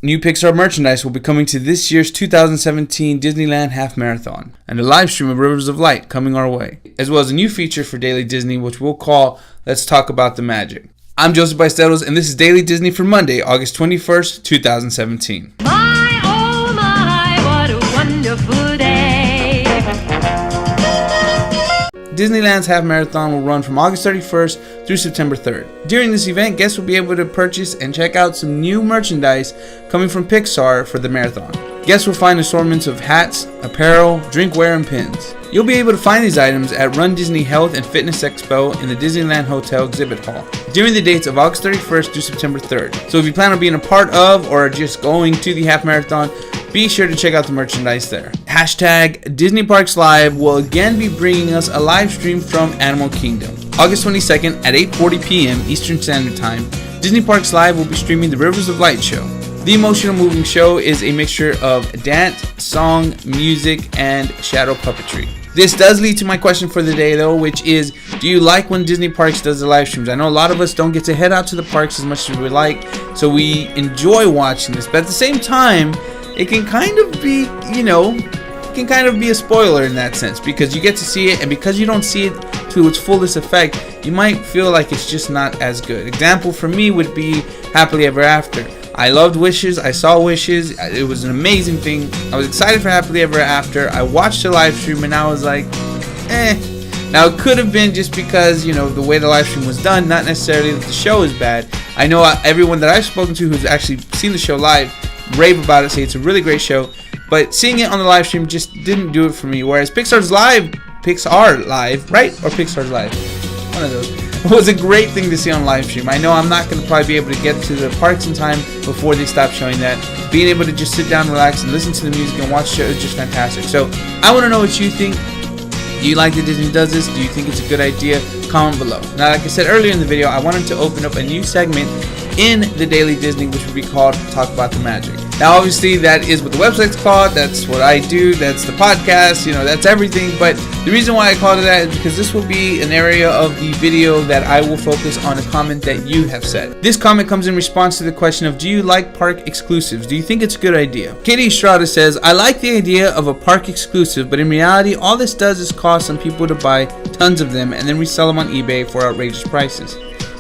New Pixar merchandise will be coming to this year's 2017 Disneyland Half Marathon, and a live stream of Rivers of Light coming our way, as well as a new feature for Daily Disney, which we'll call Let's Talk About the Magic. I'm Joseph Ballesteros, and this is Daily Disney for Monday, August 21st, 2017. My, oh my, what a wonderful day. Disneyland's Half Marathon will run from August 31st through September 3rd. During this event, guests will be able to purchase and check out some new merchandise coming from Pixar for the marathon. Guests will find assortments of hats, apparel, drinkware, and pins. You'll be able to find these items at Run Disney Health and Fitness Expo in the Disneyland Hotel Exhibit Hall during the dates of August 31st through September 3rd. So if you plan on being a part of or just going to the Half Marathon, be sure to check out the merchandise there. Hashtag Disney Parks Live will again be bringing us a live stream from Animal Kingdom. August 22nd at 8:40 p.m. Eastern Standard Time, Disney Parks Live will be streaming the Rivers of Light show. The emotional moving show is a mixture of dance, song, music, and shadow puppetry. This does lead to my question for the day though, which is, do you like when Disney Parks does the live streams? I know a lot of us don't get to head out to the parks as much as we like, so we enjoy watching this, but at the same time, it can kind of be, a spoiler in that sense, because you get to see it, and because you don't see it to its fullest effect, you might feel like it's just not as good. Example for me would be Happily Ever After. I loved Wishes, I saw Wishes, it was an amazing thing. I was excited for Happily Ever After. I watched the live stream and I was like, Now it could have been just because, the way the live stream was done, not necessarily that the show is bad. I know everyone that I've spoken to who's actually seen the show live rave about it, say it's a really great show, but seeing it on the live stream just didn't do it for me. Whereas Pixar Live, right? Or Pixar's Live, one of those. It was a great thing to see on live stream. I know I'm not going to probably be able to get to the parks in time before they stop showing that. Being able to just sit down, relax, and listen to the music and watch the show is just fantastic. So I want to know what you think. Do you like that Disney does this? Do you think it's a good idea? Comment below. Now, like I said earlier in the video, I wanted to open up a new segment in the Daily Disney, which would be called Talk About the Magic. Now, obviously, that is what the website's called. That's what I do. That's the podcast. That's everything. But the reason why I called it that is because this will be an area of the video that I will focus on a comment that you have said. This comment comes in response to the question of, do you like park exclusives? Do you think it's a good idea? Katie Estrada says, I like the idea of a park exclusive, but in reality, all this does is cause some people to buy tons of them and then resell them on eBay for outrageous prices.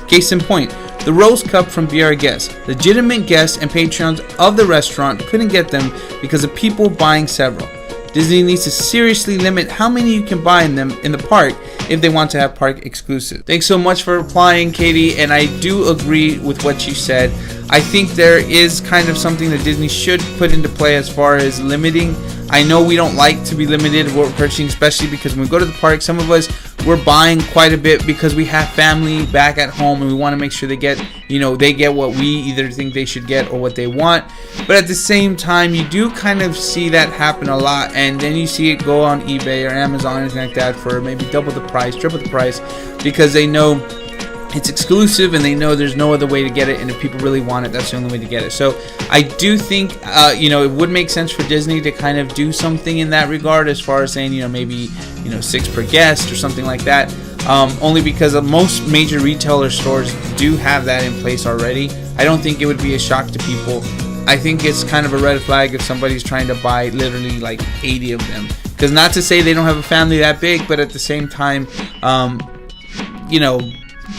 Case in point, the Rose Cup from Be Our Guest. Legitimate guests and patrons of the restaurant couldn't get them because of people buying several. Disney needs to seriously limit how many you can buy in them in the park if they want to have park exclusive. Thanks so much for replying, Katie, and I do agree with what you said. I think there is kind of something that Disney should put into play as far as limiting. I know we don't like to be limited what we're purchasing, especially because when we go to the park, some of us, we're buying quite a bit because we have family back at home and we want to make sure they get, they get what we either think they should get or what they want. But at the same time, you do kind of see that happen a lot, and then you see it go on eBay or Amazon or anything like that for maybe double the price, triple the price, because they know it's exclusive and they know there's no other way to get it, and if people really want it, that's the only way to get it. So I do think it would make sense for Disney to kind of do something in that regard, as far as saying maybe 6 per guest or something like that, only because most major retailer stores do have that in place already. I don't think it would be a shock to people. I think it's kind of a red flag if somebody's trying to buy literally like 80 of them, because not to say they don't have a family that big, but at the same time,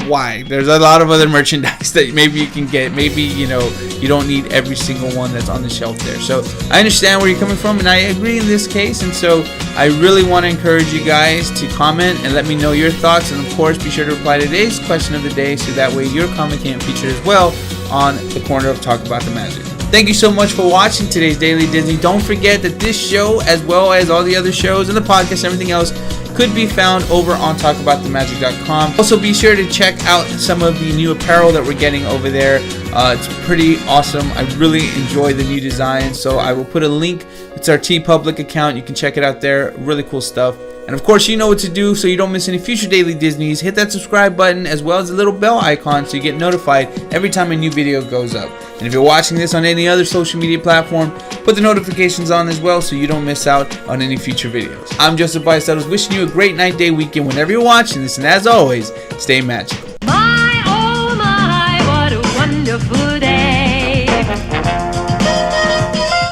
why? There's a lot of other merchandise that maybe you can get. Maybe you don't need every single one that's on the shelf there. So I understand where you're coming from, and I agree in this case. And so I really want to encourage you guys to comment and let me know your thoughts, and of course be sure to reply to today's question of the day, so that way your comment can be featured as well on the corner of Talk About the Magic. Thank you so much for watching today's Daily Disney. Don't forget that this show, as well as all the other shows and the podcast and everything else, could be found over on talkaboutthemagic.com. Also, be sure to check out some of the new apparel that we're getting over there. It's pretty awesome. I really enjoy the new design, so I will put a link. It's our TeePublic account. You can check it out there. Really cool stuff. And of course, you know what to do so you don't miss any future Daily Disneys. Hit that subscribe button as well as the little bell icon so you get notified every time a new video goes up. And if you're watching this on any other social media platform, put the notifications on as well so you don't miss out on any future videos. I'm Joseph Ballesteros, wishing you a great night, day, weekend whenever you're watching this, and as always, stay magical.